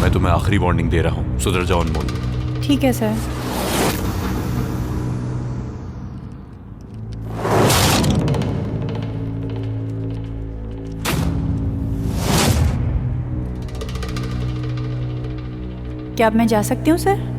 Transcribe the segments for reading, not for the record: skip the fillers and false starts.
मैं तुम्हें आखिरी वार्निंग दे रहा हूँ, सुधर जाओ अनमोल। ठीक है सर। क्या अब मैं जा सकती हूँ सर?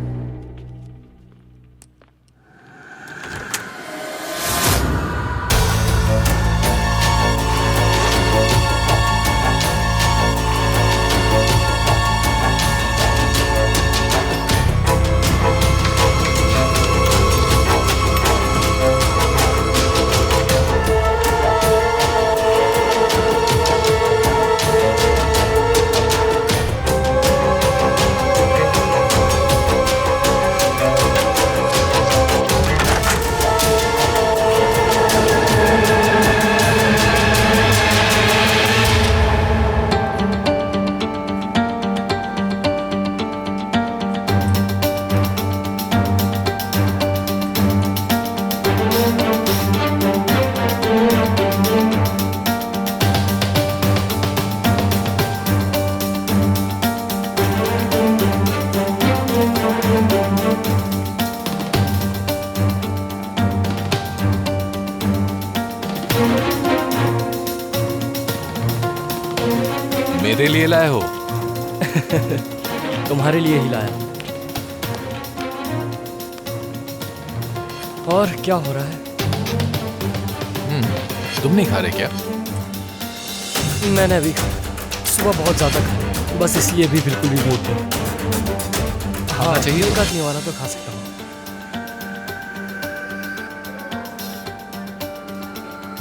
मेरे लिए लाए हो? तुम्हारे लिए ही लाया। और क्या हो रहा है? तुम नहीं खा रहे क्या? मैंने अभी खाया, सुबह बहुत ज्यादा खाया, बस इसलिए भी बिल्कुल भी मूड नहीं। हाँ चाहिए का नहीं वाला तो खा सकता हूँ।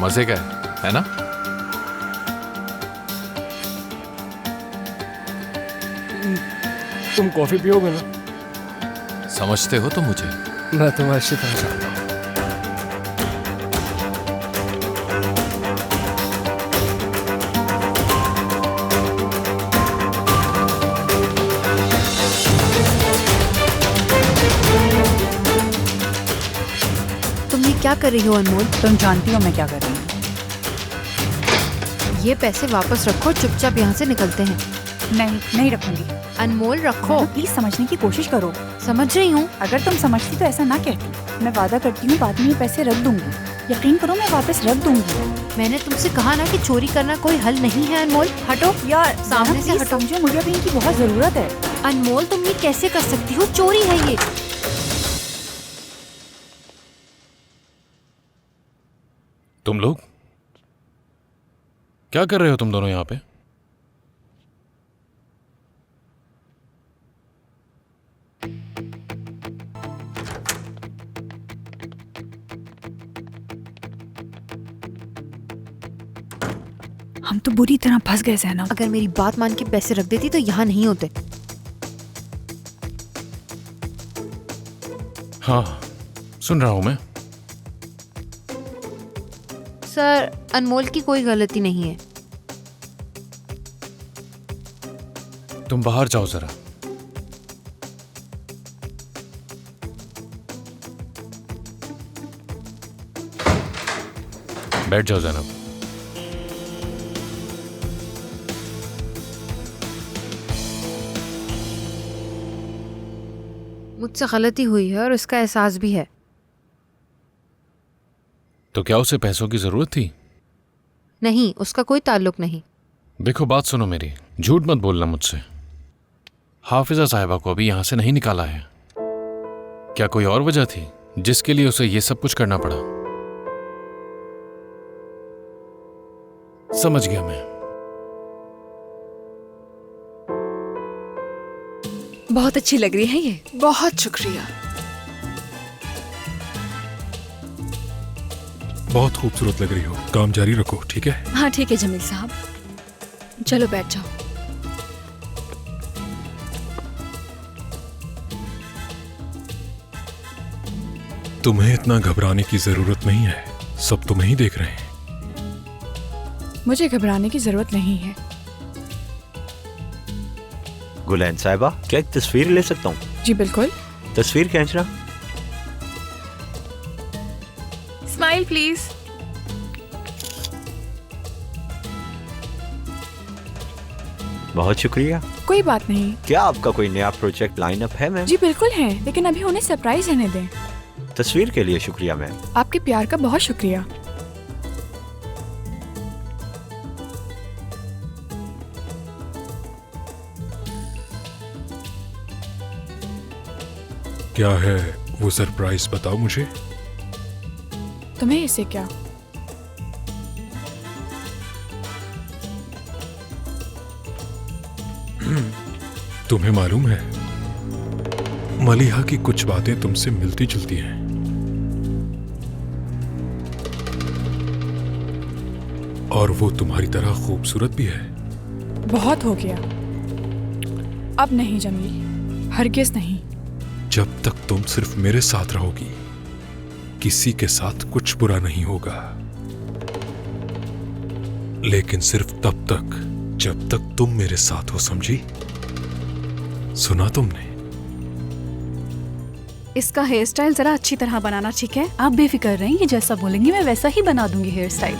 मजे का है ना? तुम कॉफी पियोगे ना? समझते हो तुम मुझे? मैं तुम्हें अच्छी तरह जानता हूँ। तुम ये क्या कर रही हो अनमोल? तुम जानती हो मैं क्या कर रही हूँ। ये पैसे वापस रखो, चुपचाप यहाँ से निकलते हैं। नहीं रखूंगी। अनमोल रखो। प्लीज समझने की कोशिश करो। समझ रही हूँ। अगर तुम समझती तो ऐसा ना कहती। मैं वादा करती हूँ बाद में ये पैसे रख दूंगी। यकीन करो मैं वापस रख दूंगी। मैंने तुमसे कहा ना कि चोरी करना कोई हल नहीं है अनमोल। हटो यार सामने से हटो। समझो, मुझे अभी इनकी बहुत जरूरत है। अनमोल तुम ये कैसे कर सकती हो? चोरी है ये। तुम लोग क्या कर रहे हो तुम दोनों यहाँ पे? हम तो बुरी तरह फंस गए सहना। अगर मेरी बात मान के पैसे रख देती तो यहाँ नहीं होते। हाँ सुन रहा हूं मैं। सर अनमोल की कोई गलती नहीं है। तुम बाहर जाओ जरा। बैठ जाओ जनाब। मुझसे गलती हुई है और उसका एहसास भी है। तो क्या उसे पैसों की जरूरत थी? नहीं, उसका कोई ताल्लुक नहीं। देखो बात सुनो मेरी, झूठ मत बोलना मुझसे। हाफिजा साहिबा को अभी यहां से नहीं निकाला है। क्या कोई और वजह थी जिसके लिए उसे ये सब कुछ करना पड़ा? समझ गया मैं। बहुत अच्छी लग रही है ये। बहुत शुक्रिया। बहुत खूबसूरत लग रही हो। काम जारी रखो, ठीक है? हाँ ठीक है जमील साहब, चलो बैठ जाओ। तुम्हें इतना घबराने की जरूरत नहीं है, सब तुम्हें ही देख रहे हैं। मुझे घबराने की जरूरत नहीं है। गुलैन साहिबा, क्या एक तस्वीर ले सकता हूँ? जी बिल्कुल। तस्वीर खींचना। Smile please. बहुत शुक्रिया। कोई बात नहीं। क्या आपका कोई नया प्रोजेक्ट लाइन अप है मैम? जी बिल्कुल है, लेकिन अभी उन्हें सरप्राइज रहने दें। तस्वीर के लिए शुक्रिया मैम। आपके प्यार का बहुत शुक्रिया। क्या है वो सरप्राइज, बताओ मुझे। तुम्हें इससे क्या? तुम्हें मालूम है, मलिहा की कुछ बातें तुमसे मिलती जुलती हैं। और वो तुम्हारी तरह खूबसूरत भी है। बहुत हो गया, अब नहीं जमील, हरगिज नहीं। जब तक तुम सिर्फ मेरे साथ रहोगी, किसी के साथ कुछ बुरा नहीं होगा। लेकिन सिर्फ तब तक जब तक तुम मेरे साथ हो, समझी? सुना तुमने? इसका हेयर स्टाइल जरा अच्छी तरह बनाना, ठीक है? आप बेफिक्र रहें, ये जैसा बोलेंगी मैं वैसा ही बना दूंगी हेयर स्टाइल।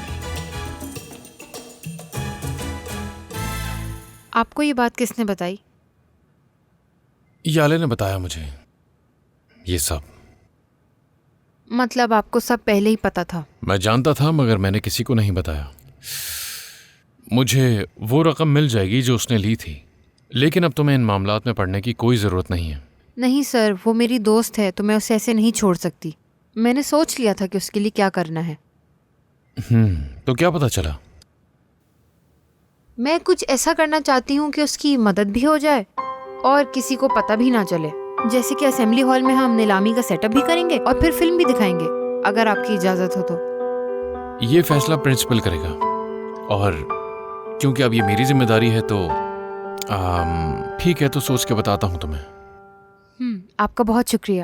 आपको ये बात किसने बताई? याले ने बताया मुझे ये सब। मतलब आपको सब पहले ही पता था? मैं जानता था, मगर मैंने किसी को नहीं बताया। मुझे वो रकम मिल जाएगी जो उसने ली थी, लेकिन अब तुम्हें इन मामलात में पड़ने की कोई ज़रूरत नहीं है। नहीं सर, वो मेरी दोस्त है तो मैं उसे ऐसे नहीं छोड़ सकती। मैंने सोच लिया था कि उसके लिए क्या करना है। तो क्या पता चला? मैं कुछ ऐसा करना चाहती हूँ कि उसकी मदद भी हो जाए और किसी को पता भी ना चले। जैसे कि असेंबली हॉल में हम नीलामी का सेटअप भी करेंगे और फिर फिल्म भी दिखाएंगे, अगर आपकी इजाज़त हो तो। ये फैसला प्रिंसिपल करेगा, और क्योंकि अब ये मेरी जिम्मेदारी है तो ठीक है, तो सोच के बताता हूँ तुम्हें। आपका बहुत शुक्रिया।